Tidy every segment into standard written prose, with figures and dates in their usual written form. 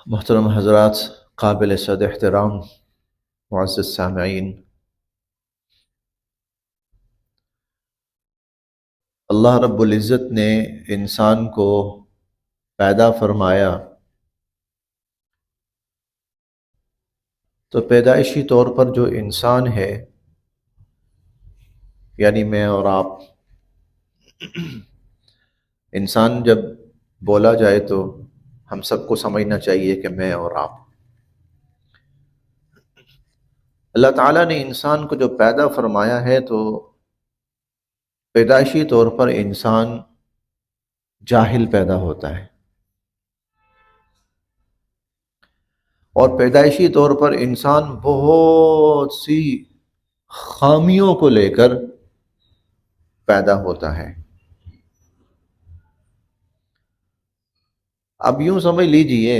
محترم حضرات، قابل صد احترام معزز سامعین، اللہ رب العزت نے انسان کو پیدا فرمایا تو پیدائشی طور پر جو انسان ہے یعنی میں اور آپ، انسان جب بولا جائے تو ہم سب کو سمجھنا چاہیے کہ میں اور آپ، اللہ تعالیٰ نے انسان کو جو پیدا فرمایا ہے تو پیدائشی طور پر انسان جاہل پیدا ہوتا ہے، اور پیدائشی طور پر انسان بہت سی خامیوں کو لے کر پیدا ہوتا ہے۔ اب یوں سمجھ لیجئے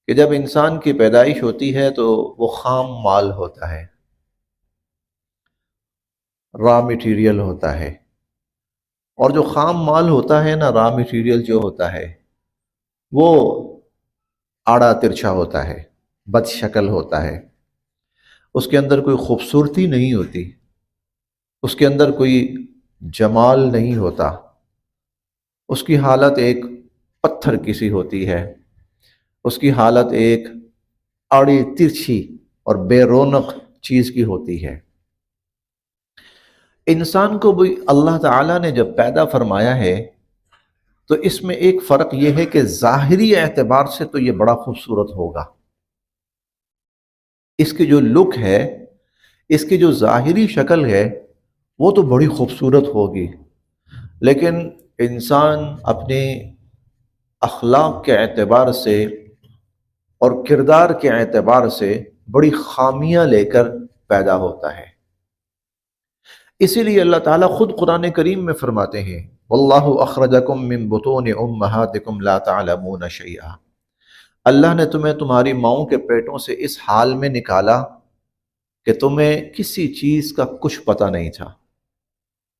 کہ جب انسان کی پیدائش ہوتی ہے تو وہ خام مال ہوتا ہے، را مٹیریل ہوتا ہے، اور جو خام مال ہوتا ہے نا، را مٹیریل جو ہوتا ہے وہ آڑا ترچھا ہوتا ہے، بد شکل ہوتا ہے، اس کے اندر کوئی خوبصورتی نہیں ہوتی، اس کے اندر کوئی جمال نہیں ہوتا، اس کی حالت ایک پتھر کسی ہوتی ہے، اس کی حالت ایک آڑی ترچھی اور بے رونق چیز کی ہوتی ہے۔ انسان کو بھی اللہ تعالیٰ نے جب پیدا فرمایا ہے تو اس میں ایک فرق یہ ہے کہ ظاہری اعتبار سے تو یہ بڑا خوبصورت ہوگا، اس کی جو لک ہے، اس کی جو ظاہری شکل ہے وہ تو بڑی خوبصورت ہوگی، لیکن انسان اپنے اخلاق کے اعتبار سے اور کردار کے اعتبار سے بڑی خامیاں لے کر پیدا ہوتا ہے۔ اسی لیے اللہ تعالیٰ خود قرآن کریم میں فرماتے ہیں واللہ اخرجکم من بطون امہاتکم لا تعلمون شیئا، اللہ نے تمہیں تمہاری ماؤں کے پیٹوں سے اس حال میں نکالا کہ تمہیں کسی چیز کا کچھ پتہ نہیں تھا،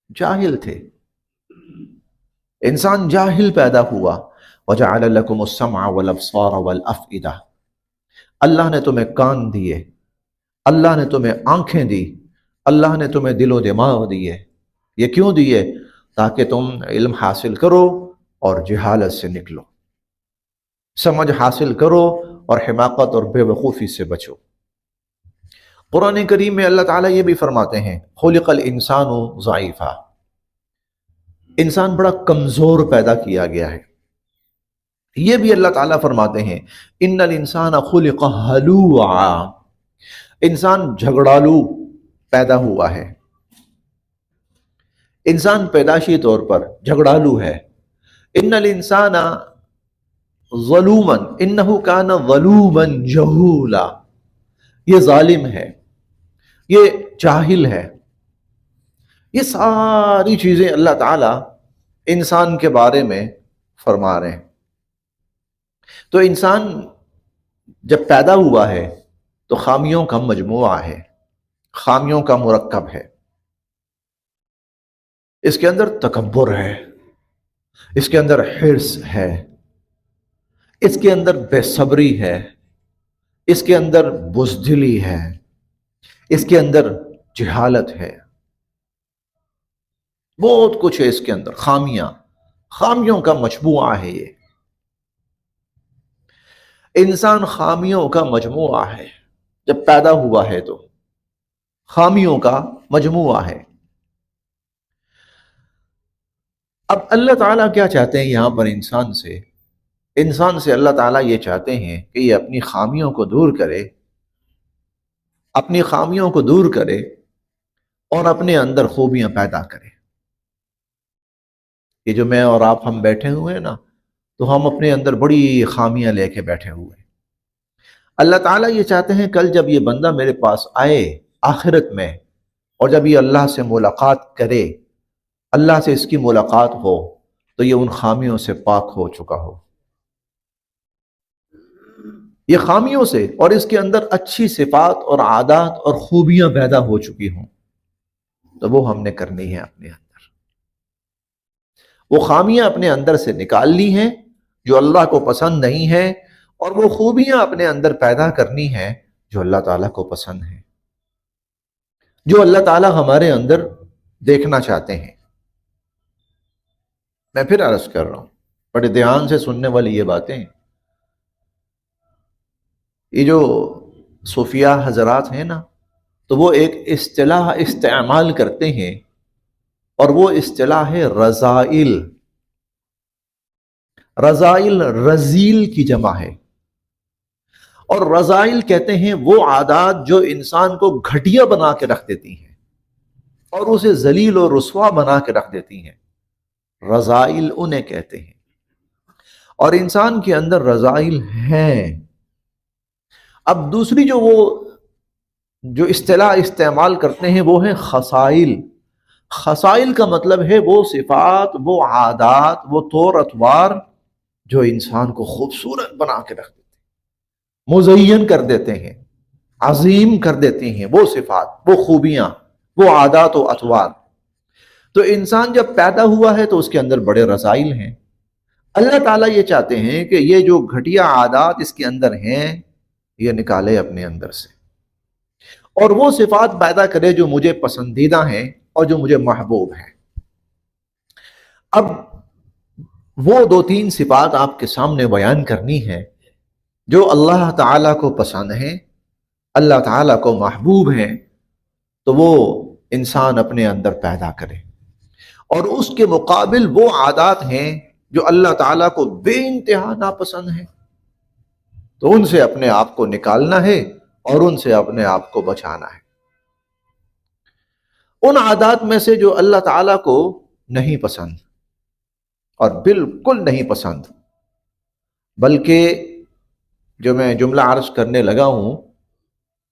جاہل تھے، انسان جاہل پیدا ہوا۔ وَجَعَلَ لَكُمُ السَّمْعَ وَالْأَبْصَارَ وَالْأَفْئِدَةَ، اللہ نے تمہیں کان دیے، اللہ نے تمہیں آنکھیں دی، اللہ نے تمہیں دل و دماغ دیے۔ یہ کیوں دیے؟ تاکہ تم علم حاصل کرو اور جہالت سے نکلو، سمجھ حاصل کرو اور حماقت اور بے وقوفی سے بچو۔ قرآن کریم میں اللہ تعالیٰ یہ بھی فرماتے ہیں خلق الانسان ضعیفا، انسان بڑا کمزور پیدا کیا گیا ہے۔ یہ بھی اللہ تعالیٰ فرماتے ہیں ان الانسان خلق ہلوعا، انسان جھگڑالو پیدا ہوا ہے، انسان پیدائشی طور پر جھگڑالو ہے۔ ان الانسان ظلوما انہ کان ظلوما جہولا، یہ ظالم ہے، یہ جاہل ہے۔ یہ ساری چیزیں اللہ تعالیٰ انسان کے بارے میں فرما رہے ہیں۔ تو انسان جب پیدا ہوا ہے تو خامیوں کا مجموعہ ہے، خامیوں کا مرکب ہے۔ اس کے اندر تکبر ہے، اس کے اندر حرص ہے، اس کے اندر بے صبری ہے، اس کے اندر بزدلی ہے، اس کے اندر جہالت ہے، بہت کچھ ہے اس کے اندر، خامیوں کا مجموعہ ہے۔ یہ انسان خامیوں کا مجموعہ ہے، جب پیدا ہوا ہے تو خامیوں کا مجموعہ ہے۔ اب اللہ تعالیٰ کیا چاہتے ہیں یہاں پر انسان سے اللہ تعالیٰ یہ چاہتے ہیں کہ یہ اپنی خامیوں کو دور کرے، اپنی خامیوں کو دور کرے اور اپنے اندر خوبیاں پیدا کرے۔ یہ جو میں اور آپ ہم بیٹھے ہوئے ہیں نا، تو ہم اپنے اندر بڑی خامیاں لے کے بیٹھے ہوئے ہیں۔ اللہ تعالیٰ یہ چاہتے ہیں کل جب یہ بندہ میرے پاس آئے آخرت میں، اور جب یہ اللہ سے ملاقات کرے، اللہ سے اس کی ملاقات ہو، تو یہ ان خامیوں سے پاک ہو چکا ہو، یہ خامیوں سے، اور اس کے اندر اچھی صفات اور عادات اور خوبیاں پیدا ہو چکی ہوں، تو وہ ہم نے کرنی ہے اپنے اندر۔ وہ خامیاں اپنے اندر سے نکالنی ہیں جو اللہ کو پسند نہیں ہے، اور وہ خوبیاں اپنے اندر پیدا کرنی ہیں جو اللہ تعالیٰ کو پسند ہیں، جو اللہ تعالیٰ ہمارے اندر دیکھنا چاہتے ہیں۔ میں پھر عرض کر رہا ہوں، بڑے دھیان سے سننے والی یہ باتیں، یہ جو صوفیہ حضرات ہیں نا، تو وہ ایک اصطلاح استعمال کرتے ہیں، اور وہ اصطلاح ہے رذائل۔ رذائل رذیل کی جمع ہے، اور رذائل کہتے ہیں وہ عادات جو انسان کو گھٹیا بنا کے رکھ دیتی ہیں اور اسے ذلیل و رسوا بنا کے رکھ دیتی ہیں، رذائل انہیں کہتے ہیں۔ اور انسان کے اندر رذائل ہیں۔ اب دوسری جو اصطلاح استعمال کرتے ہیں وہ ہیں خصائل۔ خصائل کا مطلب ہے وہ صفات، وہ عادات، وہ طور اطوار جو انسان کو خوبصورت بنا کے رکھ دیتے ہیں، مزین کر دیتے ہیں، عظیم کر دیتے ہیں، وہ صفات، وہ خوبیاں، وہ عادات و اطوار۔ تو انسان جب پیدا ہوا ہے تو اس کے اندر بڑے رذائل ہیں۔ اللہ تعالیٰ یہ چاہتے ہیں کہ یہ جو گھٹیا عادات اس کے اندر ہیں یہ نکالے اپنے اندر سے، اور وہ صفات پیدا کرے جو مجھے پسندیدہ ہیں اور جو مجھے محبوب ہیں۔ اب وہ دو تین صفات آپ کے سامنے بیان کرنی ہے جو اللہ تعالیٰ کو پسند ہیں، اللہ تعالیٰ کو محبوب ہیں، تو وہ انسان اپنے اندر پیدا کرے۔ اور اس کے مقابل وہ عادات ہیں جو اللہ تعالیٰ کو بے انتہا ناپسند ہیں، تو ان سے اپنے آپ کو نکالنا ہے اور ان سے اپنے آپ کو بچانا ہے۔ ان عادات میں سے جو اللہ تعالیٰ کو نہیں پسند، اور بالکل نہیں پسند، بلکہ جو میں جملہ عرض کرنے لگا ہوں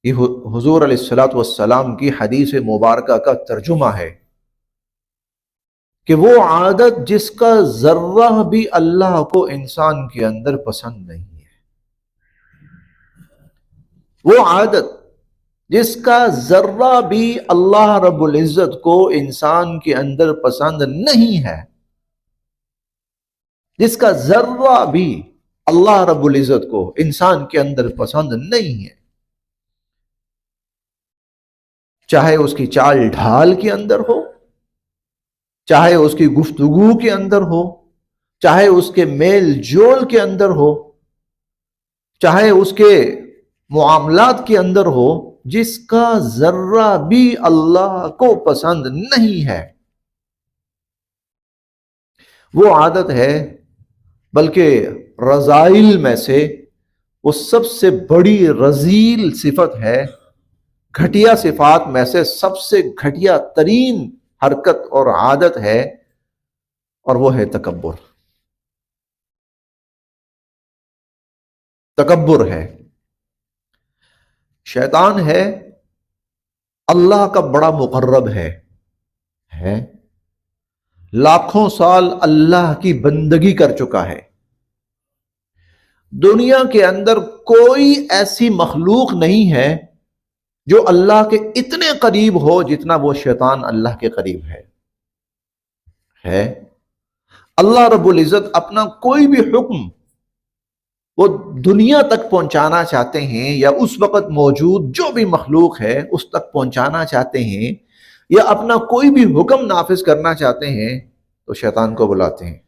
یہ حضور علیہ الصلوۃ والسلام کی حدیث مبارکہ کا ترجمہ ہے کہ وہ عادت جس کا ذرہ بھی اللہ کو انسان کے اندر پسند نہیں ہے، وہ عادت جس کا ذرہ بھی اللہ رب العزت کو انسان کے اندر پسند نہیں ہے، جس کا ذرہ بھی اللہ رب العزت کو انسان کے اندر پسند نہیں ہے، چاہے اس کی چال ڈھال کے اندر ہو، چاہے اس کی گفتگو کے اندر ہو، چاہے اس کے میل جول کے اندر ہو، چاہے اس کے معاملات کے اندر ہو، جس کا ذرہ بھی اللہ کو پسند نہیں ہے، وہ عادت ہے، بلکہ رذائل میں سے وہ سب سے بڑی رذیل صفت ہے، گھٹیا صفات میں سے سب سے گھٹیا ترین حرکت اور عادت ہے، اور وہ ہے تکبر۔ تکبر ہے، شیطان ہے، اللہ کا بڑا مقرب ہے، لاکھوں سال اللہ کی بندگی کر چکا ہے۔ دنیا کے اندر کوئی ایسی مخلوق نہیں ہے جو اللہ کے اتنے قریب ہو جتنا وہ شیطان اللہ کے قریب ہے۔ اللہ رب العزت اپنا کوئی بھی حکم وہ دنیا تک پہنچانا چاہتے ہیں، یا اس وقت موجود جو بھی مخلوق ہے اس تک پہنچانا چاہتے ہیں، یا اپنا کوئی بھی حکم نافذ کرنا چاہتے ہیں، تو شیطان کو بلاتے ہیں،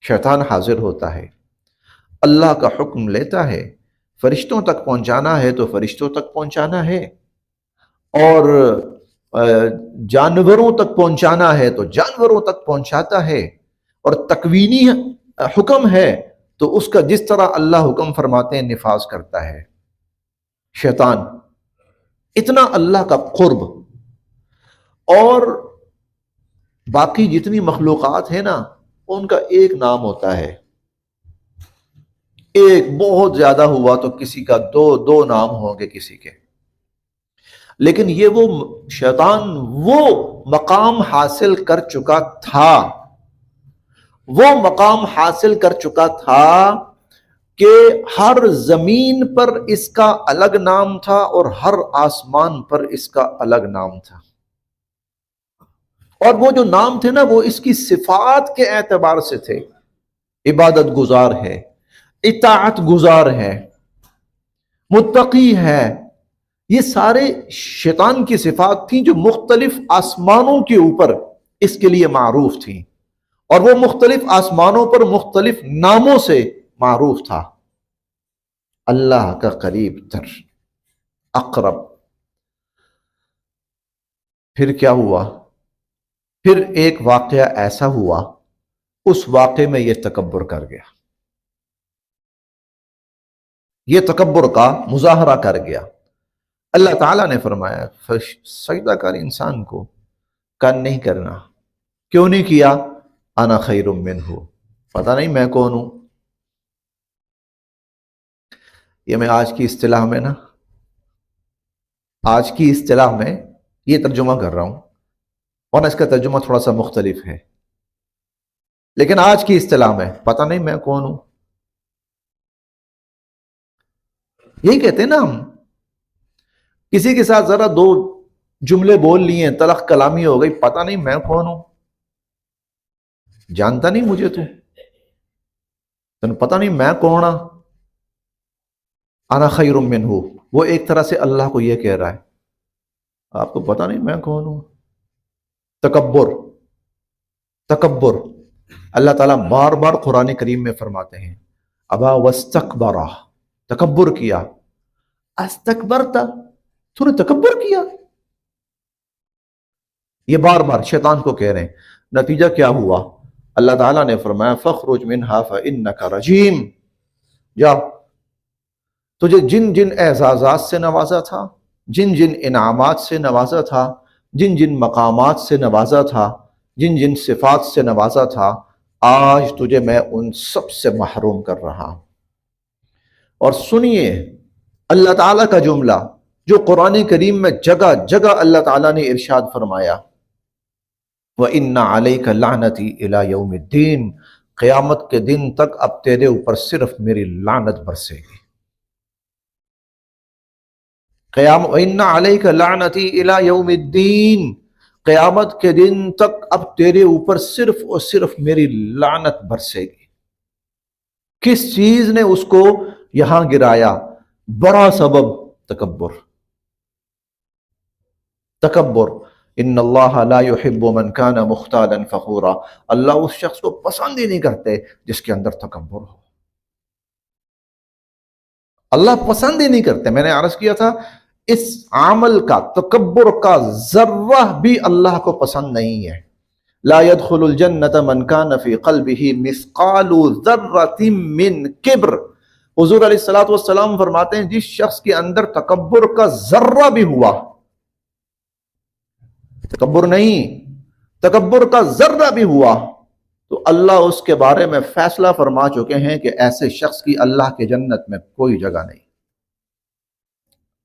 شیطان حاضر ہوتا ہے، اللہ کا حکم لیتا ہے، فرشتوں تک پہنچانا ہے تو فرشتوں تک پہنچانا ہے، اور جانوروں تک پہنچانا ہے تو جانوروں تک پہنچاتا ہے، اور تکوینی حکم ہے تو اس کا جس طرح اللہ حکم فرماتے ہیں نفاذ کرتا ہے شیطان۔ اتنا اللہ کا قرب۔ اور باقی جتنی مخلوقات ہیں نا ان کا ایک نام ہوتا ہے، ایک بہت زیادہ ہوا تو کسی کا دو نام ہوں گے کسی کے، لیکن یہ وہ شیطان وہ مقام حاصل کر چکا تھا، وہ مقام حاصل کر چکا تھا کہ ہر زمین پر اس کا الگ نام تھا اور ہر آسمان پر اس کا الگ نام تھا، اور وہ جو نام تھے نا وہ اس کی صفات کے اعتبار سے تھے، عبادت گزار ہے، اطاعت گزار ہے، متقی ہے. یہ سارے شیطان کی صفات تھیں جو مختلف آسمانوں کے اوپر اس کے لیے معروف تھیں، اور وہ مختلف آسمانوں پر مختلف ناموں سے معروف تھا. اللہ کا قریب تر، اقرب. پھر کیا ہوا؟ پھر ایک واقعہ ایسا ہوا، اس واقعے میں یہ تکبر کر گیا، یہ تکبر کا مظاہرہ کر گیا. اللہ تعالیٰ نے فرمایا سجدہ کر انسان کو، کن نہیں کرنا. کیوں نہیں کیا؟ انا خیر منہ، پتہ نہیں میں کون ہوں. یہ میں آج کی اصطلاح میں آج کی اصطلاح میں یہ ترجمہ کر رہا ہوں، ورنہ اس کا ترجمہ تھوڑا سا مختلف ہے، لیکن آج کی اصطلاح میں پتہ نہیں میں کون ہوں. یہی کہتے ہیں نا ہم. کسی کے ساتھ ذرا دو جملے بول لیے، تلخ کلامی ہو گئی، پتہ نہیں میں کون ہوں، جانتا نہیں مجھے تن پتہ نہیں میں کون ہوں. انا خیر منہ، وہ ایک طرح سے اللہ کو یہ کہہ رہا ہے آپ کو پتہ نہیں میں کون ہوں. تکبر، تکبر. اللہ تعالیٰ بار بار قرآن کریم میں فرماتے ہیں ابا واستکبر، تکبر کیا. استکبرت، تو نے تکبر کیا. یہ بار بار شیطان کو کہہ رہے ہیں. نتیجہ کیا ہوا؟ اللہ تعالیٰ نے فرمایا فخرج منہا فإنک رجیم. جا، تجھے جن جن اعزازات سے نوازا تھا، جن جن انعامات سے نوازا تھا، جن جن مقامات سے نوازا تھا، جن جن صفات سے نوازا تھا، آج تجھے میں ان سب سے محروم کر رہا ہوں. اور سنیے اللہ تعالیٰ کا جملہ جو قرآن کریم میں جگہ جگہ اللہ تعالیٰ نے ارشاد فرمایا وَإِنَّ عَلَيْكَ لَعْنَتِي إِلَى يَوْمِ الدِّينِ، قیامت کے دن تک اب تیرے اوپر صرف میری لعنت برسے گی. وَإِنَّ عَلَيْكَ لَعْنَتِي إِلَى يَوْمِ الدِّينِ، قیامت کے دن تک اب تیرے اوپر صرف اور صرف میری لعنت برسے گی. کس چیز نے اس کو یہاں گرایا؟ بڑا سبب تکبر. تکبر. ان اللہ لا يحب من كان مختالا فخورا، اللہ اس شخص کو پسند ہی نہیں کرتے جس کے اندر تکبر ہو. اللہ پسند ہی نہیں کرتے. میں نے عرض کیا تھا اس عمل کا، تکبر کا ذرہ بھی اللہ کو پسند نہیں ہے. لا يدخل الجنة من كان في قلبه مثقال ذرة من کبر. حضور علیہ الصلوۃ والسلام فرماتے ہیں جس شخص کے اندر تکبر کا ذرہ بھی ہوا، تکبر نہیں، تکبر کا ذرہ بھی ہوا، تو اللہ اس کے بارے میں فیصلہ فرما چکے ہیں کہ ایسے شخص کی اللہ کے جنت میں کوئی جگہ نہیں،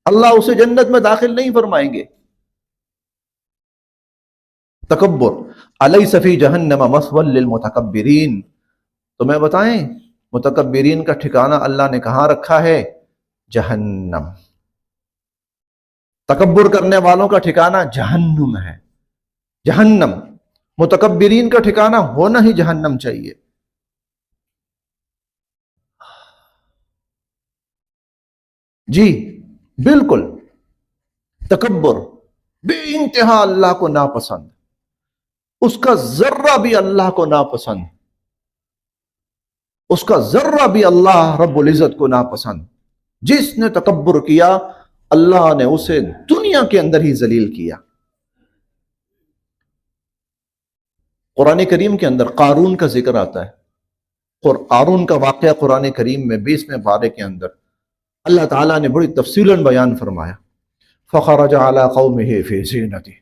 اللہ اسے جنت میں داخل نہیں فرمائیں گے. تکبر. الیس فی جہنم مثوی للمتکبرین، تمہیں بتائیں متکبرین کا ٹھکانہ اللہ نے کہاں رکھا ہے؟ جہنم. تکبر کرنے والوں کا ٹھکانہ جہنم ہے. جہنم. متکبرین کا ٹھکانہ ہونا ہی جہنم چاہیے. جی بالکل. تکبر بے انتہا اللہ کو ناپسند، اس کا ذرہ بھی اللہ کو ناپسند، اس کا ذرہ بھی اللہ رب العزت کو ناپسند. جس نے تکبر کیا اللہ نے اسے دنیا کے اندر ہی ذلیل کیا. قرآن کریم کے اندر قارون کا ذکر آتا ہے. قارون کا واقعہ قرآن کریم میں 20ویں پارے کے اندر اللہ تعالیٰ نے بڑی تفصیلاً بیان فرمایا. فخرج على قومه في زینته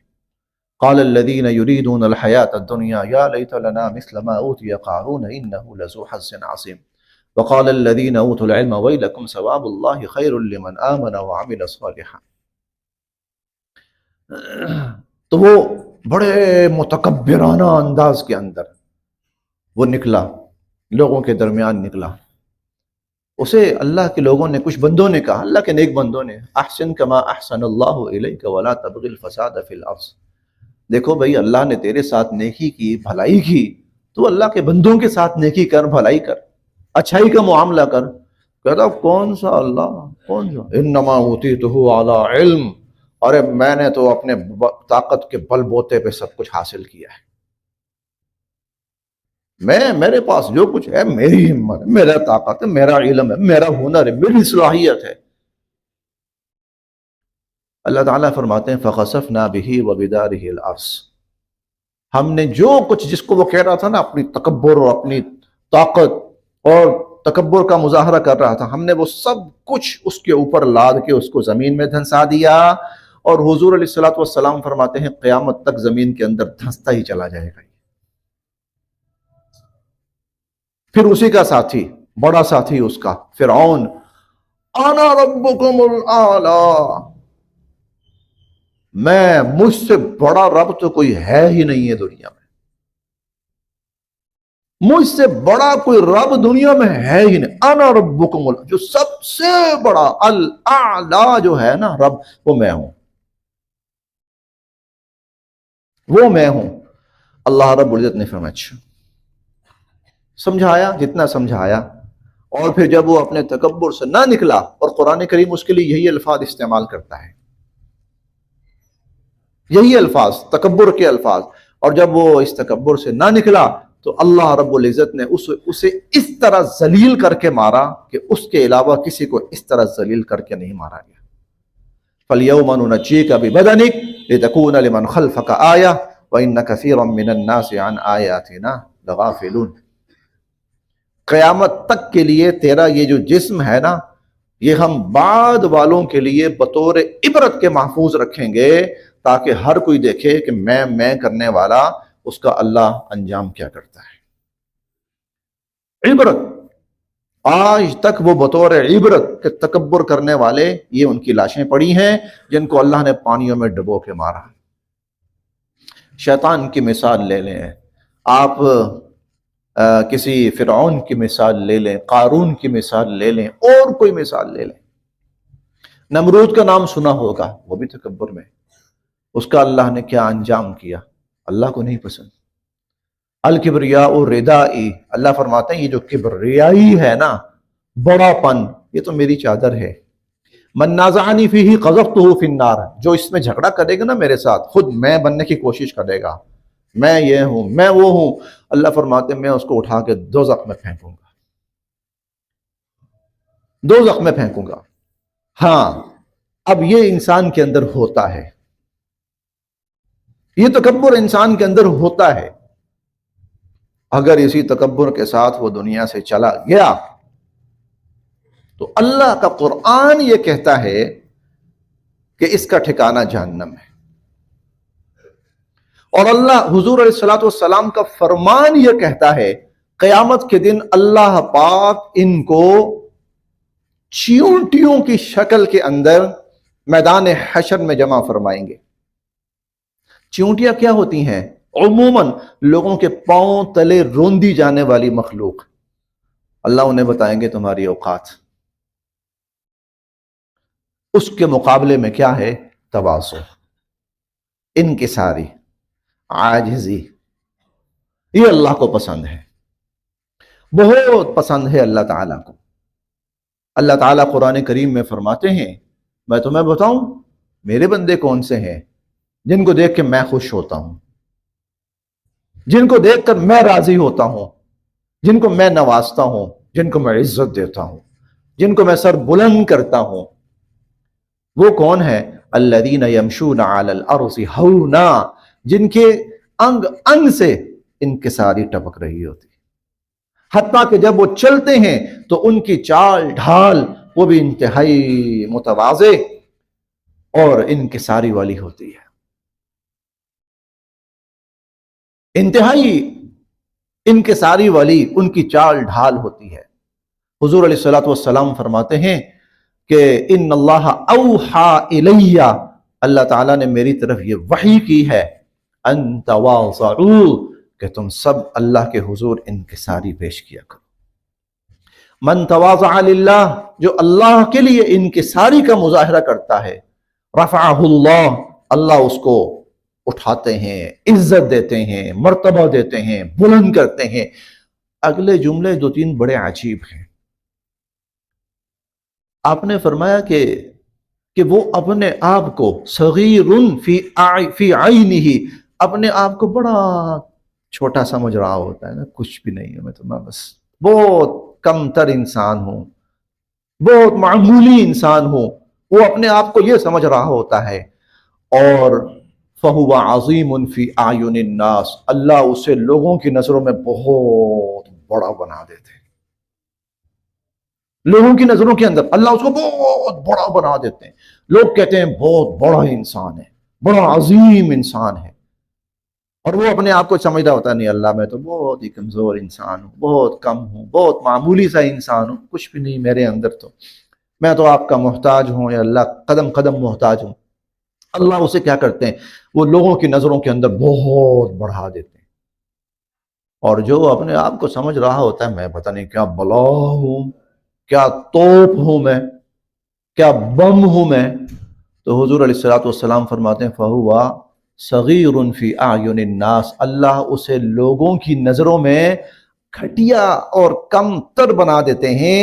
قال الذين يريدون الحياة الدنيا يا ليت لنا مثل ما أوتي قارون إنه لذو حظ عظيم وقال الذين أوتوا العلم ويلكم ثواب الله خير لمن آمن وعمل صالحا. تو وہ بڑے متکبرانہ انداز کے اندر وہ نکلا، لوگوں کے درمیان نکلا. اسے اللہ کے لوگوں نے، کچھ بندوں نے کہا، اللہ کے نیک بندوں نے، احسن کما احسن اللہ الیک ولا تبغ الفساد فی الارض. دیکھو بھئی اللہ نے تیرے ساتھ نیکی کی، بھلائی کی، تو اللہ کے بندوں کے ساتھ نیکی کر، بھلائی کر. اچھائی کا معاملہ کر، کہتا کون سا اللہ، کون سا انما اوتیتہ علی علم، ارے میں نے تو اپنے طاقت کے بل بوتے پہ سب کچھ حاصل کیا ہے، میرے پاس جو کچھ ہے میری ہمت ہے، میرا طاقت ہے، میرا علم ہے، میرا ہنر ہے، میری صلاحیت ہے۔ اللہ تعالیٰ فرماتے ہیں فَخَسَفْنَا بِهِ وَبِدَارِهِ الْأَرْضِ، ہم نے جو کچھ جس کو وہ کہہ رہا تھا نا اپنی تکبر اور اپنی طاقت اور تکبر کا مظاہرہ کر رہا تھا، ہم نے وہ سب کچھ اس کے اوپر لاد کے اس کو زمین میں دھنسا دیا، اور حضور علیہ الصلوۃ والسلام فرماتے ہیں قیامت تک زمین کے اندر دھنستا ہی چلا جائے گا۔ پھر اسی کا ساتھی، بڑا ساتھی اس کا فرعون، انا ربکم الاعلی، مجھ سے بڑا رب تو کوئی ہے ہی نہیں ہے دنیا میں، مجھ سے بڑا کوئی رب دنیا میں ہے ہی نہیں، انا ربکم الاعلی، جو سب سے بڑا الاعلی جو ہے نا رب، وہ میں ہوں، وہ میں ہوں۔ اللہ رب العزت نے فرمایا اچھا، سمجھایا جتنا سمجھایا، اور پھر جب وہ اپنے تکبر سے نہ نکلا، اور قرآن کریم اس کے لیے یہی الفاظ استعمال کرتا ہے، یہی الفاظ تکبر کے الفاظ، اور جب وہ اس تکبر سے نہ نکلا تو اللہ رب العزت نے اسے اس طرح ذلیل کر کے مارا کہ اس کے علاوہ کسی کو اس طرح ذلیل کر کے نہیں مارا گیا۔ فَالْيَوْمَ نُنَجِّيكَ بِبَدَنِكَ لِتَكُونَ لِمَنْ خَلْفَكَ آيَةً وَإِنَّ كَثِيرًا مِّنَ النَّاسِ عَنْ آيَاتِنَا لَغَافِلُونَ۔ قیامت تک کے لیے تیرا یہ جو جسم ہے نا، یہ ہم بعد والوں کے لیے بطور عبرت کے محفوظ رکھیں گے، تاکہ ہر کوئی دیکھے کہ میں کرنے والا اس کا اللہ انجام کیا کرتا ہے۔ عبرت، آج تک وہ بطور عبرت کہ تکبر کرنے والے یہ ان کی لاشیں پڑی ہیں جن کو اللہ نے پانیوں میں ڈبو کے مارا۔ شیطان کی مثال لے لیں آپ، کسی فرعون کی مثال لے لیں، قارون کی مثال لے لیں، اور کوئی مثال لے لیں۔ نمرود کا نام سنا ہوگا، وہ بھی تکبر میں، اس کا اللہ نے کیا انجام کیا، اللہ کو نہیں پسند۔ الکبریاء ردائی، اللہ فرماتے ہیں یہ جو کبریائی ہے نا، بڑا پن، یہ تو میری چادر ہے۔ من نازعنی فیہ قذفتہ فی النار، جو اس میں جھگڑا کرے گا نا میرے ساتھ، خود میں بننے کی کوشش کرے گا، میں یہ ہوں، میں وہ ہوں، اللہ فرماتے ہیں میں اس کو اٹھا کے دوزخ میں پھینکوں گا، دوزخ میں پھینکوں گا۔ ہاں، اب یہ انسان کے اندر ہوتا ہے، یہ تکبر انسان کے اندر ہوتا ہے۔ اگر اسی تکبر کے ساتھ وہ دنیا سے چلا گیا تو اللہ کا قرآن یہ کہتا ہے کہ اس کا ٹھکانہ جہنم ہے، اور اللہ حضور علیہ الصلوۃ والسلام کا فرمان یہ کہتا ہے قیامت کے دن اللہ پاک ان کو چیونٹیوں کی شکل کے اندر میدان حشر میں جمع فرمائیں گے۔ چیونٹیاں کیا ہوتی ہیں؟ عموماً لوگوں کے پاؤں تلے روندی جانے والی مخلوق، اللہ انہیں بتائیں گے تمہاری اوقات۔ اس کے مقابلے میں کیا ہے؟ تواضع، انکساری، عاجزی، یہ اللہ کو پسند ہے، بہت پسند ہے اللہ تعالیٰ کو۔ اللہ تعالیٰ قرآن کریم میں فرماتے ہیں میں تمہیں بتاؤں میرے بندے کون سے ہیں جن کو دیکھ کے میں خوش ہوتا ہوں، جن کو دیکھ کر میں راضی ہوتا ہوں، جن کو میں نوازتا ہوں، جن کو میں عزت دیتا ہوں، جن کو میں سر بلند کرتا ہوں۔ وہ کون ہے؟ الذین یمشون علی الارض ہونا، جن کے انگ انگ سے انکساری ٹپک رہی ہوتی، حتیٰ کہ جب وہ چلتے ہیں تو ان کی چال ڈھال وہ بھی انتہائی متواضع اور انکساری والی ہوتی ہے، انتہائی انکساری والی ان کی چال ڈھال ہوتی ہے۔ حضور علیہ الصلوۃ والسلام فرماتے ہیں کہ ان اللہ اوحى الی، اللہ تعالیٰ نے میری طرف یہ وحی کی ہے، ان تواضعوا، کہ تم سب اللہ کے حضور انکساری پیش کیا کرو۔ من تواضع للہ، جو اللہ کے لیے انکساری کا مظاہرہ کرتا ہے، رفعہ اللہ، اللہ اس کو اٹھاتے ہیں، عزت دیتے ہیں، مرتبہ دیتے ہیں، بلند کرتے ہیں۔ اگلے جملے دو تین بڑے عجیب ہیں. آپ نے فرمایا کہ وہ اپنے آپ کو صغیر فی عینہ، اپنے آپ کو بڑا چھوٹا سمجھ رہا ہوتا ہے نا، کچھ بھی نہیں ہے، میں بس بہت کم تر انسان ہوں، بہت معمولی انسان ہوں، وہ اپنے آپ کو یہ سمجھ رہا ہوتا ہے. اور فَهُوَ عَظِيمٌ فِي أَعْيُنِ النَّاسِ، اللہ اسے لوگوں کی نظروں میں بہت بڑا بنا دیتے ہیں. لوگوں کی نظروں کے اندر اللہ اس کو بہت بڑا بنا دیتے ہیں. لوگ کہتے ہیں بہت بڑا انسان ہے، بڑا عظیم انسان ہے، اور وہ اپنے آپ کو سمجھتا ہوتا نہیں، اللہ میں تو بہت ہی کمزور انسان ہوں، بہت کم ہوں، بہت معمولی سا انسان ہوں، کچھ بھی نہیں میرے اندر، تو میں تو آپ کا محتاج ہوں، یا اللہ قدم قدم محتاج ہوں. اللہ اسے کیا کرتے ہیں، وہ لوگوں کی نظروں کے اندر بہت بڑھا دیتے ہیں. اور جو اپنے آپ کو سمجھ رہا ہوتا ہے میں پتہ نہیں کیا بلا ہوں، کیا توپ ہوں، میں کیا بم ہوں میں، تو حضور علیہ الصلوۃ والسلام فرماتے ہیں فَهُوَ صغیر فی اعین الناس، اللہ اسے لوگوں کی نظروں میں گھٹیا اور کم تر بنا دیتے ہیں.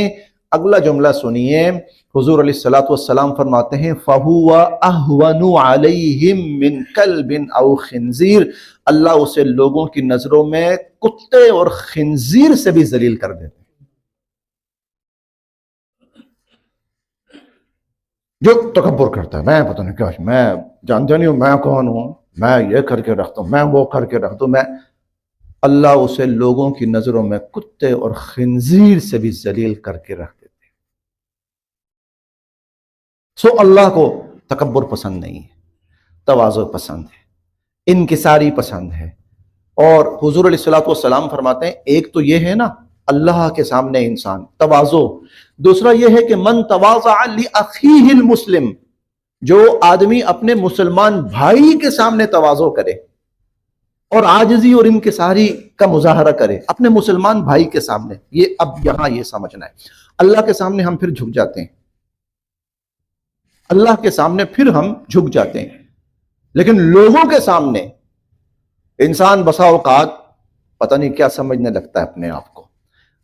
اگلا جملہ سنیے، حضور علیہ الصلوۃ والسلام فرماتے ہیں فَهُوَ أَهْوَنُ عَلَيْهِمْ مِنْ كَلْبٍ أَوْ خِنْزِيرٍ، اللہ اسے لوگوں کی نظروں میں کتے اور خنزیر سے بھی ذلیل کر دیتے ہیں. جو تکبر کرتا ہے، میں پتہ نہیں کیا، میں جانتے نہیں ہوں میں کون ہوں، میں یہ کر کے رکھتا ہوں، میں وہ کر کے رکھتا ہوں، میں، اللہ اسے لوگوں کی نظروں میں کتے اور خنزیر سے بھی ذلیل کر کے رکھ دیتے ہیں. سو اللہ کو تکبر پسند نہیں ہے، تواضع پسند ہے، انکساری پسند ہے. اور حضور علیہ الصلوۃ والسلام فرماتے ہیں ایک تو یہ ہے نا اللہ کے سامنے انسان تواضع، دوسرا یہ ہے کہ من تواضع لأخیہ المسلم، جو آدمی اپنے مسلمان بھائی کے سامنے تواضع کرے اور عاجزی اور انکساری کا مظاہرہ کرے اپنے مسلمان بھائی کے سامنے. یہ اب یہاں یہ سمجھنا ہے، اللہ کے سامنے ہم پھر جھک جاتے ہیں، اللہ کے سامنے پھر ہم جھک جاتے ہیں، لیکن لوگوں کے سامنے انسان بسا اوقات پتہ نہیں کیا سمجھنے لگتا ہے اپنے آپ کو.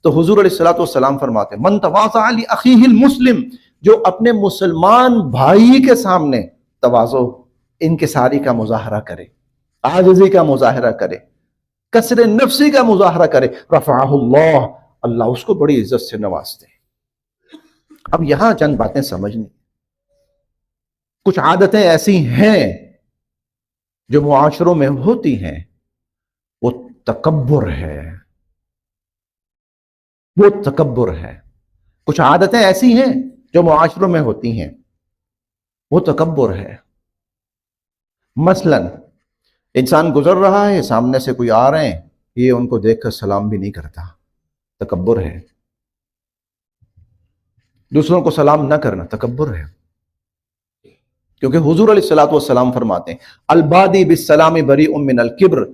تو حضور علیہ الصلوۃ والسلام فرماتے ہیں من تواضع لأخیہ المسلم، جو اپنے مسلمان بھائی کے سامنے تواضع، انکساری کا مظاہرہ کرے، عاجزی کا مظاہرہ کرے، کسر نفسی کا مظاہرہ کرے، رفعہ اللہ، اللہ اس کو بڑی عزت سے نوازتے ہیں. اب یہاں چند باتیں سمجھنی، کچھ عادتیں ایسی ہیں جو معاشروں میں ہوتی ہیں، وہ تکبر ہے، وہ تکبر ہے. کچھ عادتیں ایسی ہیں جو معاشروں میں ہوتی ہیں، وہ تکبر ہے. مثلا انسان گزر رہا ہے، سامنے سے کوئی آ رہے ہیں، یہ ان کو دیکھ کر سلام بھی نہیں کرتا، تکبر ہے. دوسروں کو سلام نہ کرنا تکبر ہے، کیونکہ حضور علیہ الصلوۃ والسلام فرماتے ہیں البادی بالسلام بریء من الکبر،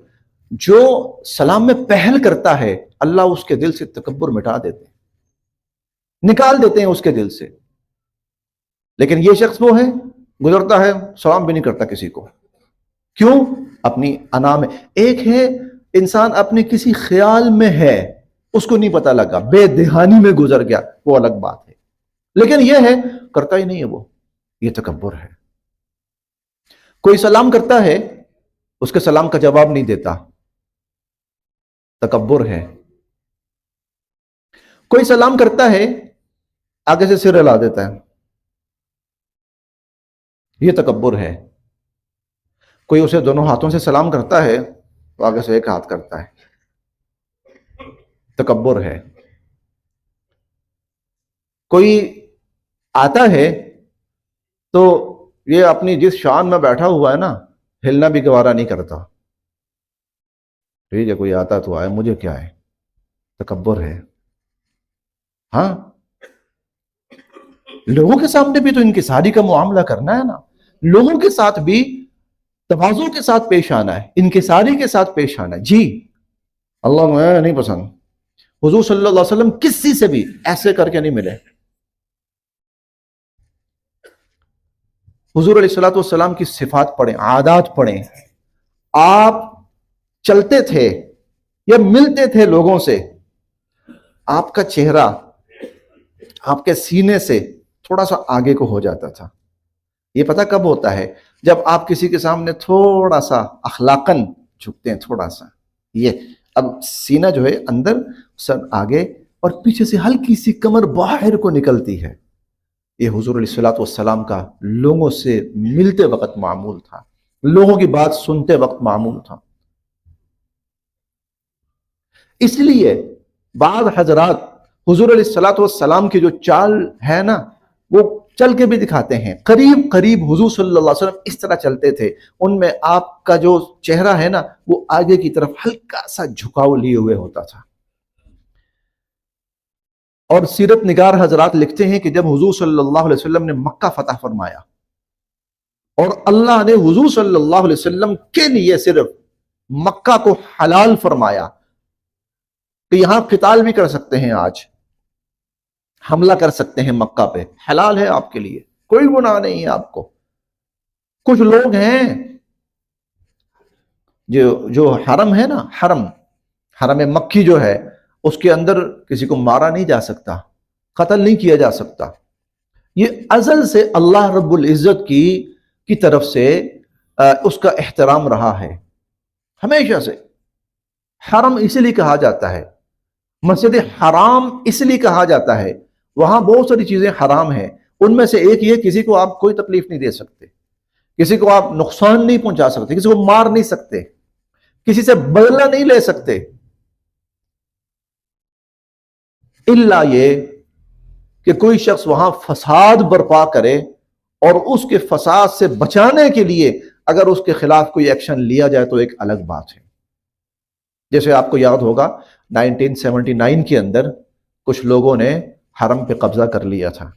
جو سلام میں پہل کرتا ہے اللہ اس کے دل سے تکبر مٹا دیتے ہیں، نکال دیتے ہیں اس کے دل سے. لیکن یہ شخص وہ ہے گزرتا ہے سلام بھی نہیں کرتا کسی کو، کیوں؟ اپنی انا میں. ایک ہے انسان اپنے کسی خیال میں ہے، اس کو نہیں پتہ لگا، بے دہانی میں گزر گیا، وہ الگ بات ہے. لیکن یہ ہے کرتا ہی نہیں ہے، وہ یہ تکبر ہے. کوئی سلام کرتا ہے اس کے سلام کا جواب نہیں دیتا، تکبر ہے. کوئی سلام کرتا ہے آگے سے سر ہلا دیتا ہے، یہ تکبر ہے. کوئی اسے دونوں ہاتھوں سے سلام کرتا ہے تو آگے سے ایک ہاتھ کرتا ہے، تکبر ہے. کوئی آتا ہے تو یہ اپنی جس شان میں بیٹھا ہوا ہے نا، ہلنا بھی گوارا نہیں کرتا. ٹھیک ہے کوئی آتا تو آئے، مجھے کیا ہے، تکبر ہے. ہاں لوگوں کے سامنے بھی تو انکساری کا معاملہ کرنا ہے نا، لوگوں کے ساتھ بھی تواضع کے ساتھ پیش آنا ہے، انکساری کے ساتھ پیش آنا ہے. جی اللہ میں نہیں پسند، حضور صلی اللہ علیہ وسلم کسی سے بھی ایسے کر کے نہیں ملے. حضور علیہ الصلوۃ والسلام کی صفات پڑھیں، عادات پڑھیں. آپ چلتے تھے یا ملتے تھے لوگوں سے آپ کا چہرہ آپ کے سینے سے تھوڑا سا آگے کو ہو جاتا تھا. یہ پتہ کب ہوتا ہے؟ جب آپ کسی کے سامنے تھوڑا سا اخلاقاً جھکتے ہیں، تھوڑا سا. یہ اب سینہ جو ہے اندر، سر آگے، اور پیچھے سے ہلکی سی کمر باہر کو نکلتی ہے. یہ حضور علیہ الصلوۃ والسلام کا لوگوں سے ملتے وقت معمول تھا، لوگوں کی بات سنتے وقت معمول تھا. اس لیے بعض حضرات حضور علیہ الصلوۃ والسلام کی جو چال ہے نا، وہ چل کے بھی دکھاتے ہیں. قریب قریب حضور صلی اللہ علیہ وسلم اس طرح چلتے تھے، ان میں آپ کا جو چہرہ ہے نا وہ آگے کی طرف ہلکا سا جھکاؤ لیے ہوئے ہوتا تھا. اور سیرت نگار حضرات لکھتے ہیں کہ جب حضور صلی اللہ علیہ وسلم نے مکہ فتح فرمایا اور اللہ نے حضور صلی اللہ علیہ وسلم کے لیے صرف مکہ کو حلال فرمایا کہ یہاں قتال بھی کر سکتے ہیں، آج حملہ کر سکتے ہیں مکہ پہ، حلال ہے آپ کے لیے، کوئی گناہ نہیں ہے آپ کو. کچھ لوگ ہیں جو حرم ہے نا، حرم مکی جو ہے، اس کے اندر کسی کو مارا نہیں جا سکتا، قتل نہیں کیا جا سکتا. یہ ازل سے اللہ رب العزت کی طرف سے اس کا احترام رہا ہے، ہمیشہ سے. حرم اسی لیے کہا جاتا ہے، مسجد حرام اس لیے کہا جاتا ہے، وہاں بہت ساری چیزیں حرام ہیں. ان میں سے ایک یہ، کسی کو آپ کوئی تکلیف نہیں دے سکتے، کسی کو آپ نقصان نہیں پہنچا سکتے، کسی کو مار نہیں سکتے، کسی سے بدلہ نہیں لے سکتے، الا یہ کہ کوئی شخص وہاں فساد برپا کرے اور اس کے فساد سے بچانے کے لیے اگر اس کے خلاف کوئی ایکشن لیا جائے تو ایک الگ بات ہے. جیسے آپ کو یاد ہوگا 1979 کے اندر کچھ لوگوں نے حرم پہ قبضہ کر لیا تھا،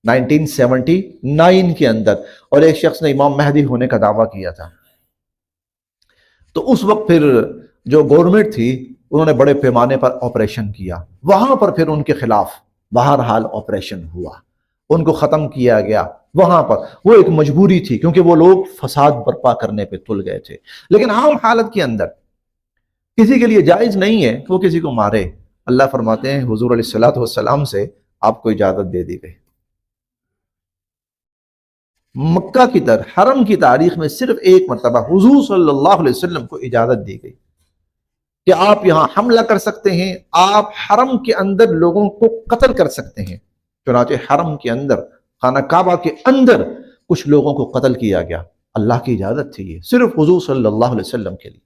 1979 کے اندر، اور ایک شخص نے امام مہدی ہونے کا دعویٰ کیا تھا. تو اس وقت پھر جو گورنمنٹ تھی انہوں نے بڑے پیمانے پر آپریشن کیا، وہاں پر پھر ان کے خلاف بہرحال آپریشن ہوا، ان کو ختم کیا گیا. وہاں پر وہ ایک مجبوری تھی کیونکہ وہ لوگ فساد برپا کرنے پہ تل گئے تھے. لیکن عام حالت کے اندر کسی کے لیے جائز نہیں ہے کہ وہ کسی کو مارے. اللہ فرماتے ہیں حضور علیہ الصلوۃ والسلام سے آپ کو اجازت دے دی گئی. مکہ کی حرم کی تاریخ میں صرف ایک مرتبہ حضور صلی اللہ علیہ وسلم کو اجازت دی گئی کہ آپ یہاں حملہ کر سکتے ہیں، آپ حرم کے اندر لوگوں کو قتل کر سکتے ہیں. چنانچہ حرم کے اندر، خانہ کعبہ کے اندر کچھ لوگوں کو قتل کیا گیا. اللہ کی اجازت تھی، یہ صرف حضور صلی اللہ علیہ وسلم کے لیے.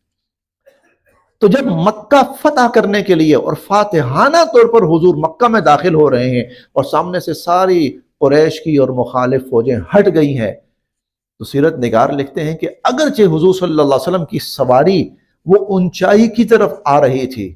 تو جب مکہ فتح کرنے کے لیے اور فاتحانہ طور پر حضور مکہ میں داخل ہو رہے ہیں اور سامنے سے ساری قریش کی اور مخالف فوجیں ہٹ گئی ہیں، تو سیرت نگار لکھتے ہیں کہ اگرچہ حضور صلی اللہ علیہ وسلم کی سواری وہ اونچائی کی طرف آ رہی تھی،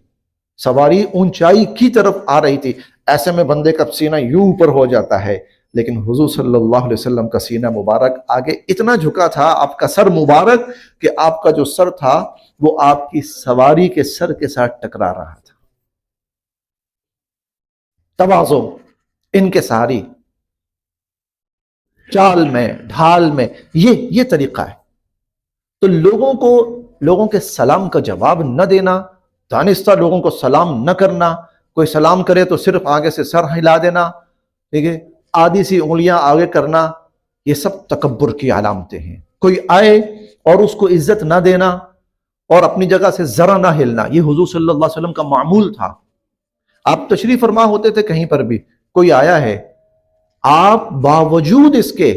سواری اونچائی کی طرف آ رہی تھی، ایسے میں بندے کا سینہ یوں اوپر ہو جاتا ہے، لیکن حضور صلی اللہ علیہ وسلم کا سینہ مبارک آگے اتنا جھکا تھا، آپ کا سر مبارک، کہ آپ کا جو سر تھا وہ آپ کی سواری کے سر کے ساتھ ٹکرا رہا تھا. تواضع، انکساری، چال میں، ڈھال میں، یہ طریقہ ہے. تو لوگوں کے سلام کا جواب نہ دینا، دانستہ لوگوں کو سلام نہ کرنا، کوئی سلام کرے تو صرف آگے سے سر ہلا دینا، ٹھیک ہے، آدھی سی انگلیاں آگے کرنا، یہ سب تکبر کی علامتیں ہیں. کوئی آئے اور اس کو عزت نہ دینا اور اپنی جگہ سے ذرا نہ ہلنا، یہ حضور صلی اللہ علیہ وسلم کا معمول تھا. آپ تشریف فرما ہوتے تھے، کہیں پر بھی کوئی آیا ہے، آپ باوجود اس کے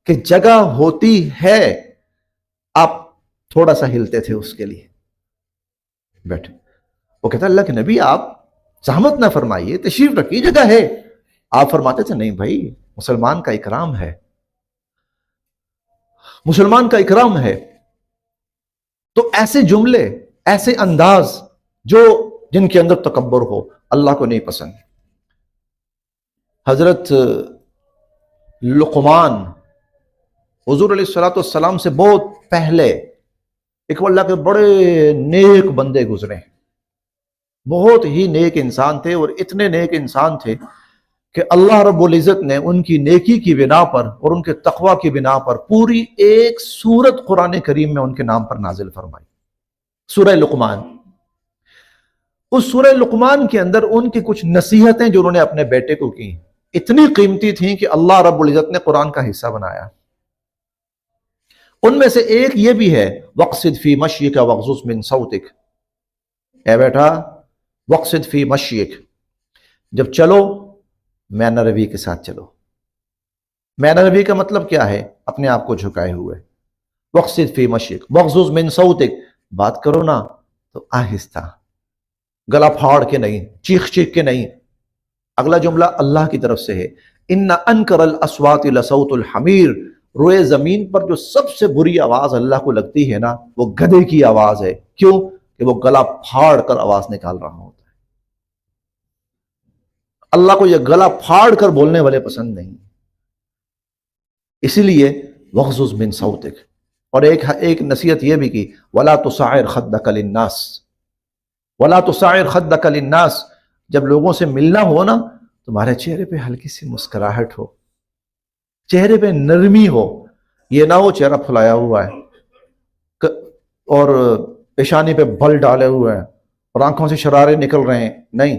کہ جگہ ہوتی ہے آپ تھوڑا سا ہلتے تھے اس کے لیے. بیٹھے، وہ کہتا اللہ کے نبی آپ زحمت نہ فرمائیے، تشریف رکھیے، جگہ ہے. آپ فرماتے تھے نہیں بھائی، مسلمان کا اکرام ہے، مسلمان کا اکرام ہے. تو ایسے جملے، ایسے انداز جن کے اندر تکبر ہو، اللہ کو نہیں پسند. حضرت لقمان حضور علیہ الصلوۃ والسلام سے بہت پہلے ایک اللہ کے بڑے نیک بندے گزرے، بہت ہی نیک انسان تھے، اور اتنے نیک انسان تھے کہ اللہ رب العزت نے ان کی نیکی کی بنا پر اور ان کے تقوی کی بنا پر پوری ایک سورت قرآن کریم میں ان کے نام پر نازل فرمائی، سورہ لقمان. اس سورہ لقمان کے اندر ان کی کچھ نصیحتیں جو انہوں نے اپنے بیٹے کو کی اتنی قیمتی تھیں کہ اللہ رب العزت نے قرآن کا حصہ بنایا. ان میں سے ایک یہ بھی ہے وَقْصِدْ فِي مَشْيِكَ وَاغْضُضْ مِنْ صَوْتِكَ. اے بیٹا وَقْصِدْ فِي مَشْيِكَ، جب چلو میانہ روی کے ساتھ چلو. میانہ روی کا مطلب کیا ہے؟ اپنے آپ کو جھکائے ہوئے. وَقْصِدْ فِي مَشْيِكَ وَاغْضُضْ مِنْ صَوْتِكَ، بات کرو نا تو آہستہ، گلا پھاڑ کے نہیں، چیخ چیخ کے نہیں. اگلا جملہ اللہ کی طرف سے ہے ان انکر الاصوات لصوت الحمیر. روئے زمین پر جو سب سے بری آواز اللہ کو لگتی ہے نا وہ گدھے کی آواز ہے. کیوں؟ کہ وہ گلا پھاڑ کر آواز نکال رہا ہوتا ہے. اللہ کو یہ گلا پھاڑ کر بولنے والے پسند نہیں. اسی لیے وغضض من صوتک. اور ایک نصیحت یہ بھی کی ولا تصعر خدک للناس، ولا تصعر خدک للناس. جب لوگوں سے ملنا ہو نا تمہارے چہرے پہ ہلکی سی مسکراہٹ ہو، چہرے پہ نرمی ہو. یہ نہ ہو چہرہ پھلایا ہوا ہے اور پیشانی پہ بل ڈالے ہوئے ہیں اور آنکھوں سے شرارے نکل رہے ہیں. نہیں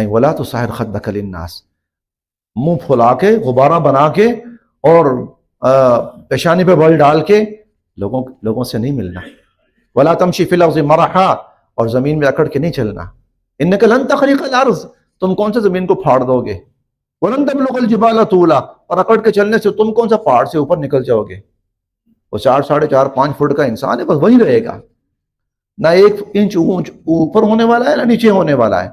ولا تصعر خدک للناس، منہ پھلا کے غبارہ بنا کے اور پیشانی پہ بل ڈال کے لوگوں سے نہیں ملنا. ولا تمشی فی الارض مرحا، اور زمین میں اکڑ کے نہیں چلنا. انک لن تخرق الارض، تم کون سے زمین کو پھاڑ دو گے. ولن تبلغ الجبال طولا، اور اکڑ کے چلنے سے تم کون سا پہاڑ سے اوپر نکل جاؤ گے. وہ 4 ساڑھے 4 5 فٹ کا انسان ہے، بس وہی رہے گا، نہ 1 انچ اوپر ہونے والا ہے نہ نیچے ہونے والا ہے.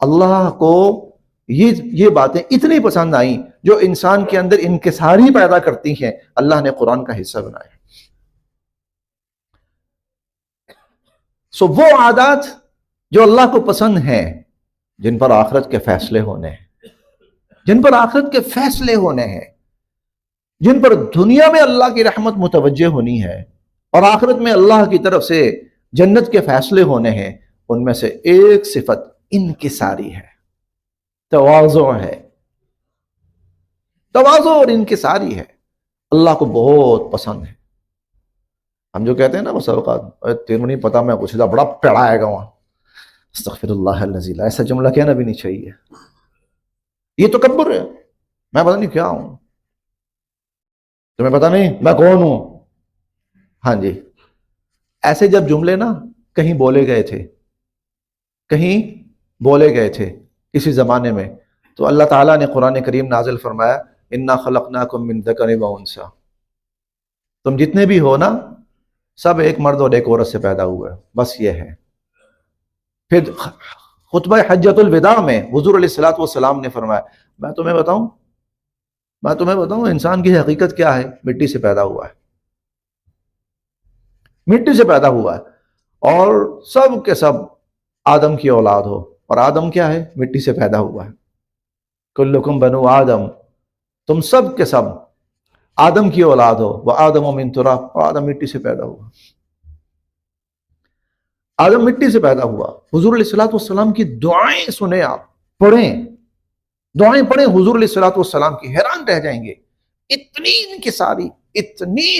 اللہ کو یہ باتیں اتنی پسند آئیں جو انسان کے اندر انکساری پیدا کرتی ہیں، اللہ نے قرآن کا حصہ بنایا. وہ عادات جو اللہ کو پسند ہیں، جن پر آخرت کے فیصلے ہونے ہیں، جن پر آخرت کے فیصلے ہونے ہیں، جن پر دنیا میں اللہ کی رحمت متوجہ ہونی ہے اور آخرت میں اللہ کی طرف سے جنت کے فیصلے ہونے ہیں، ان میں سے ایک صفت انکساری ہے، تواضع ہے. تواضع اور انکساری ہے، اللہ کو بہت پسند ہے. ہم جو کہتے ہیں نا بس اوقات تیرے نہیں پتا میں کچھ بڑا پیڑا آئے گا وہاں، استغفر اللہ العظیم، ایسا جملہ کہنا بھی نہیں چاہیے. یہ تکبر ہے. میں پتہ نہیں کیا ہوں، تمہیں پتہ نہیں میں کون ہوں. ہاں جی، ایسے جب جملے نا کہیں بولے گئے تھے کسی زمانے میں، تو اللہ تعالیٰ نے قرآن کریم نازل فرمایا انا خلقناکم من ذکر و انثی. تم جتنے بھی ہو نا سب ایک مرد اور ایک عورت سے پیدا ہوئے، بس یہ ہے. پھر خطبہ حجۃ الوداع میں حضور علیہ الصلوۃ والسلام نے فرمایا میں تمہیں بتاؤں انسان کی حقیقت کیا ہے. مٹی سے پیدا ہوا ہے، مٹی سے پیدا ہوا ہے، اور سب کے سب آدم کی اولاد ہو. اور آدم کیا ہے؟ مٹی سے پیدا ہوا ہے. کلکم بنو آدم، تم سب کے سب آدم کی اولاد ہو. وآدم من تراب، اور آدم مٹی سے پیدا ہوا. آدم مٹی سے پیدا ہوا. حضور علیہ الصلوۃ والسلام کی دعائیں سنیں، آپ دعائیں پڑھیں حضور علیہ الصلوۃ والسلام کی، حیران رہ جائیں گے. اتنی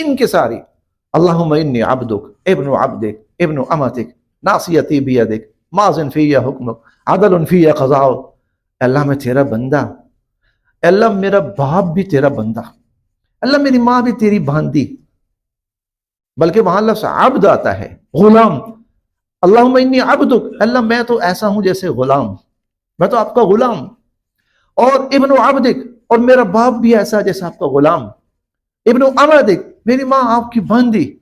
انکساری. اللہم انی عبدک ابن عبدک ابن امتک ناصیتی بیدک ماض فی حکمک عدل فی قضاؤک. اللہ میں تیرا بندہ، اللہ میرا باپ بھی تیرا بندہ، اللہ میری ماں بھی تیری باندی. بلکہ وہاں لفظ عبد آتا ہے، غلام. اللہم انی عبدک، اللہ میں تو ایسا ہوں جیسے غلام، میں تو آپ کا غلام. اور ابن عبدک، اور میرا باپ بھی ایسا جیسا آپ کا غلام. ابن امتک، میری ماں آپ کی باندی.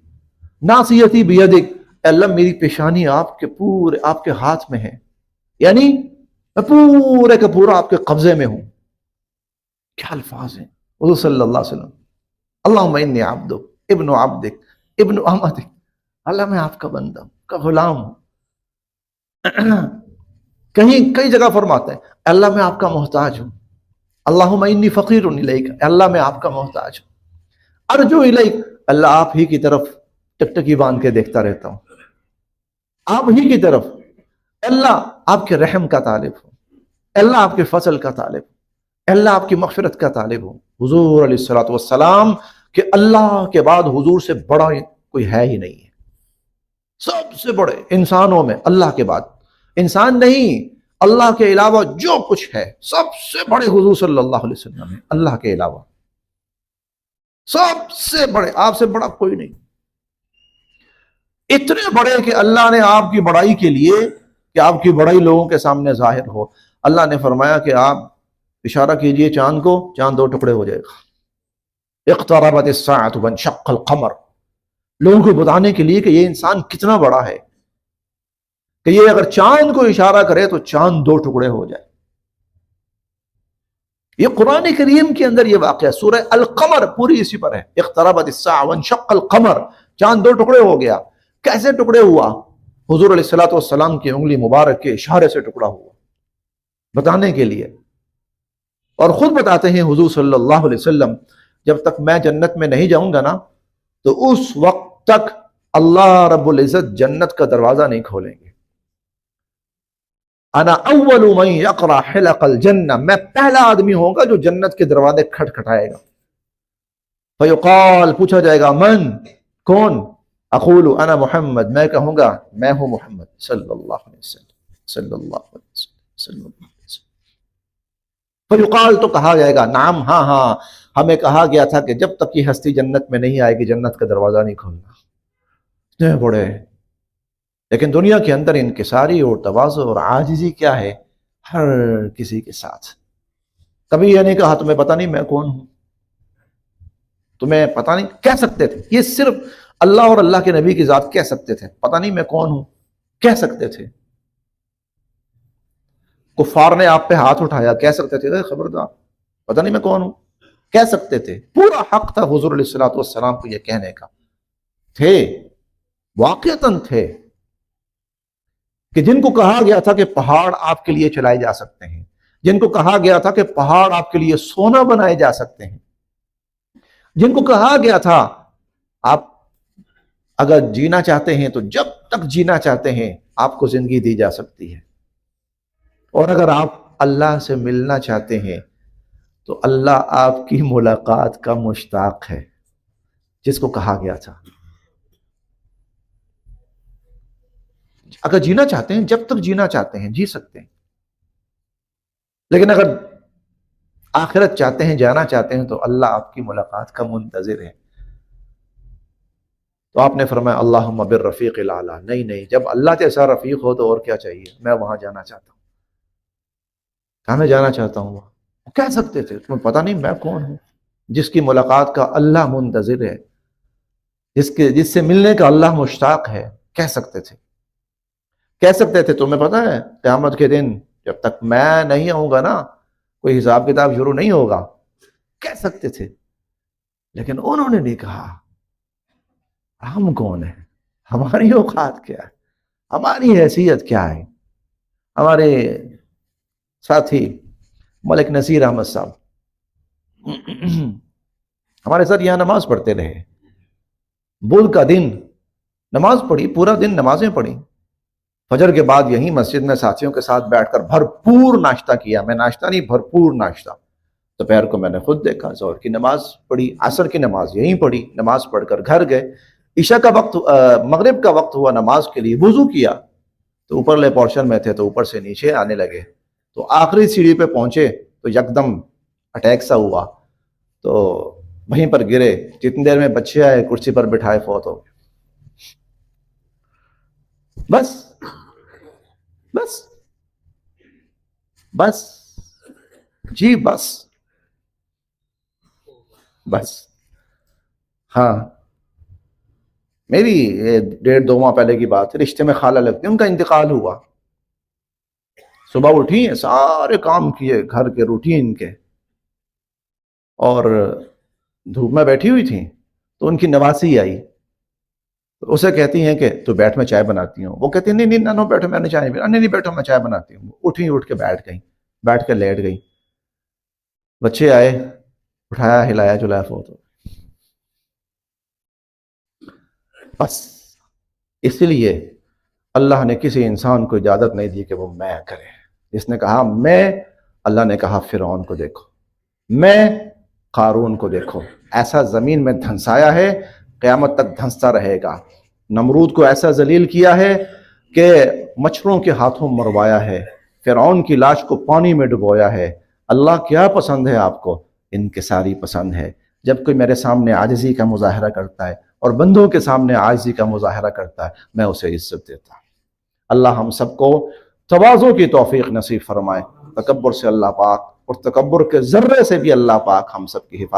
ناصیتی بیدک، اللہ میری پیشانی آپ کے ہاتھ میں ہے، یعنی میں پورے کا پورا آپ کے قبضے میں ہوں. کیا الفاظ ہیں حضور صلی اللہ علیہ وسلم. اللہم انی عبدک ابن عبدک ابن امتک، اللہ میں آپ کا بندہ، کا غلام ہوں. کئی جگہ فرماتے ہیں اللہ میں آپ کا محتاج ہوں. اللہم انی فقیر الیک، اللہ میں آپ کا محتاج ہوں. ارجو الیک، اللہ آپ ہی کی طرف ٹکٹکی باندھ کے دیکھتا رہتا ہوں، آپ ہی کی طرف. اللہ آپ کے رحم کا طالب ہوں، اللہ آپ کے فضل کا طالب ہوں، اللہ آپ کی مغفرت کا طالب ہوں. حضور علیہ الصلوۃ والسلام کہ اللہ کے بعد حضور سے بڑا کوئی ہے ہی نہیں ہے. سب سے بڑے انسانوں میں اللہ کے بعد، انسان نہیں، اللہ کے علاوہ جو کچھ ہے سب سے بڑے حضور صلی اللہ علیہ وسلم ہیں، اللہ کے علاوہ سب سے بڑے، آپ سے بڑا کوئی نہیں، اتنے بڑے کہ اللہ نے آپ کی بڑائی کے لیے، کہ آپ کی بڑائی لوگوں کے سامنے ظاہر ہو، اللہ نے فرمایا کہ آپ اشارہ کیجئے چاند کو، چاند دو ٹکڑے ہو جائے گا، اقتربت الساعۃ وانشق القمر، لوگوں کو بتانے کے لیے کہ یہ انسان کتنا بڑا ہے، کہ یہ اگر چاند کو اشارہ کرے تو چاند دو ٹکڑے ہو جائے۔ یہ قرآن کریم کے اندر یہ واقعہ سورہ القمر پوری اسی پر ہے، اقتربت الساعۃ وانشق القمر، چاند دو ٹکڑے ہو گیا۔ کیسے ٹکڑے ہوا؟ حضور علیہ الصلوۃ والسلام کی انگلی مبارک کے اشارے سے ٹکڑا ہوا، بتانے کے لیے۔ اور خود بتاتے ہیں حضور صلی اللہ علیہ وسلم، جب تک میں جنت میں نہیں جاؤں گا نا تو اس وقت تک اللہ رب العزت جنت کا دروازہ نہیں کھولیں گے۔ انا اول من یقرع حلق الجنہ، میں پہلا آدمی ہوں گا جو جنت کے دروازے کھٹکھٹائے گا۔ فیقال، پوچھا جائے گا، من، کون؟ اقول انا محمد، میں کہوں گا میں ہوں محمد صلی اللہ علیہ وسلم، صلی اللہ علیہ وسلم، صلی اللہ علیہ وسلم۔ فیقال، تو کہا جائے گا، نعم، ہاں ہاں، ہمیں کہا گیا تھا کہ جب تک یہ ہستی جنت میں نہیں آئے گی جنت کا دروازہ نہیں کھولنا۔ اتنے بڑے، لیکن دنیا کے اندر انکساری اور تواضع اور عاجزی کیا ہے ہر کسی کے ساتھ۔ کبھی یہ نہیں کہا تمہیں پتہ نہیں میں کون ہوں، تمہیں پتہ نہیں، کہہ سکتے تھے، یہ صرف اللہ اور اللہ کے نبی کی ذات کہہ سکتے تھے، پتہ نہیں میں کون ہوں، کہہ سکتے تھے۔ کفار نے آپ پہ ہاتھ اٹھایا، کہہ سکتے تھے اے خبردار، پتہ نہیں میں کون ہوں، کہہ سکتے تھے۔ پورا حق تھا حضور علیہ الصلوۃ والسلام کو یہ کہنے کا، تھے واقعتاً تھے، کہ جن کو کہا گیا تھا کہ پہاڑ آپ کے لیے چلائے جا سکتے ہیں، جن کو کہا گیا تھا کہ پہاڑ آپ کے لیے سونا بنائے جا سکتے ہیں، جن کو کہا گیا تھا آپ اگر جینا چاہتے ہیں تو جب تک جینا چاہتے ہیں آپ کو زندگی دی جا سکتی ہے، اور اگر آپ اللہ سے ملنا چاہتے ہیں تو اللہ آپ کی ملاقات کا مشتاق ہے، جس کو کہا گیا تھا۔ اگر جینا چاہتے ہیں، جب تک جینا چاہتے ہیں جی سکتے ہیں، لیکن اگر آخرت چاہتے ہیں، جانا چاہتے ہیں، تو اللہ آپ کی ملاقات کا منتظر ہے۔ تو آپ نے فرمایا اللہم بالرفیق الاعلی، نہیں نہیں، جب اللہ جیسا رفیق ہو تو اور کیا چاہیے، میں وہاں جانا چاہتا ہوں، کہاں میں جانا چاہتا ہوں وہاں۔ وہ کہہ سکتے تھے تمہیں پتہ نہیں میں کون ہوں، جس کی ملاقات کا اللہ منتظر ہے، جس سے ملنے کا اللہ مشتاق ہے، کہہ سکتے تھے، کہہ سکتے تھے۔ تمہیں پتہ ہے قیامت کے دن جب تک میں نہیں آؤں گا نا کوئی حساب کتاب شروع نہیں ہوگا، کہہ سکتے تھے، لیکن انہوں نے نہیں کہا۔ ہم کون ہیں، ہماری اوقات کیا ہے، ہماری حیثیت کیا ہے؟ ہمارے ساتھی ملک نصیر احمد صاحب ہمارے ساتھ یہاں نماز پڑھتے رہے، بدھ کا دن نماز پڑھی، پورا دن نمازیں پڑھی، فجر کے بعد یہیں مسجد میں ساتھیوں کے ساتھ بیٹھ کر بھرپور ناشتہ کیا، میں ناشتہ نہیں، بھرپور ناشتہ۔ دوپہر کو میں نے خود دیکھا، ظہر کی نماز پڑھی، عصر کی نماز یہیں پڑھی، نماز پڑھ کر گھر گئے، عشاء کا وقت، مغرب کا وقت ہوا، نماز کے لیے وضو کیا، تو اوپرلے پورشن میں تھے تو اوپر سے نیچے آنے لگے، تو آخری سیڑھی پہ پہنچے تو یکدم اٹیک سا ہوا، تو وہیں پر گرے، جتنی دیر میں بچے آئے کرسی پر بٹھائے فوت ہو گئے۔ بس بس بس جی بس بس ہاں، میری 1.5-2 ماہ پہلے کی بات ہے، رشتے میں خالہ لگتی ہیں، ان کا انتقال ہوا، صبح اٹھی ہیں، سارے کام کیے گھر کے روٹین کے، اور دھوپ میں بیٹھی ہوئی تھیں تو ان کی نواسی آئی، اسے کہتی ہیں کہ تو بیٹھ میں چائے بناتی ہوں، وہ کہتی ہیں نہیں نہیں نو بیٹھو میں نے چائے نہیں، نہیں نہیں بیٹھو میں چائے بناتی ہوں، اٹھی اٹھ کے بیٹھ گئی، بیٹھ کے لیٹ گئی، بچے آئے، اٹھایا ہلایا جلایا فوت ہو۔ بس اس لیے اللہ نے کسی انسان کو اجازت نہیں دی کہ وہ میں کرے، جس نے کہا میں، اللہ نے کہا فرعون کو دیکھو، میں قارون کو دیکھو، ایسا زمین میں دھنسایا ہے، قیامت تک دھنستا رہے گا، نمرود کو ایسا ذلیل کیا ہے کہ مچھروں کے ہاتھوں مروایا ہے، فرعون کی لاش کو پانی میں ڈبویا ہے۔ اللہ کیا پسند ہے آپ کو؟ انکساری پسند ہے۔ جب کوئی میرے سامنے عاجزی کا مظاہرہ کرتا ہے اور بندوں کے سامنے عاجزی کا مظاہرہ کرتا ہے، میں اسے عزت دیتا ہوں۔ اللہ ہم سب کو تواضع کی توفیق نصیب فرمائے، تکبر سے اللہ پاک اور تکبر کے ذرے سے بھی اللہ پاک ہم سب کی حفاظت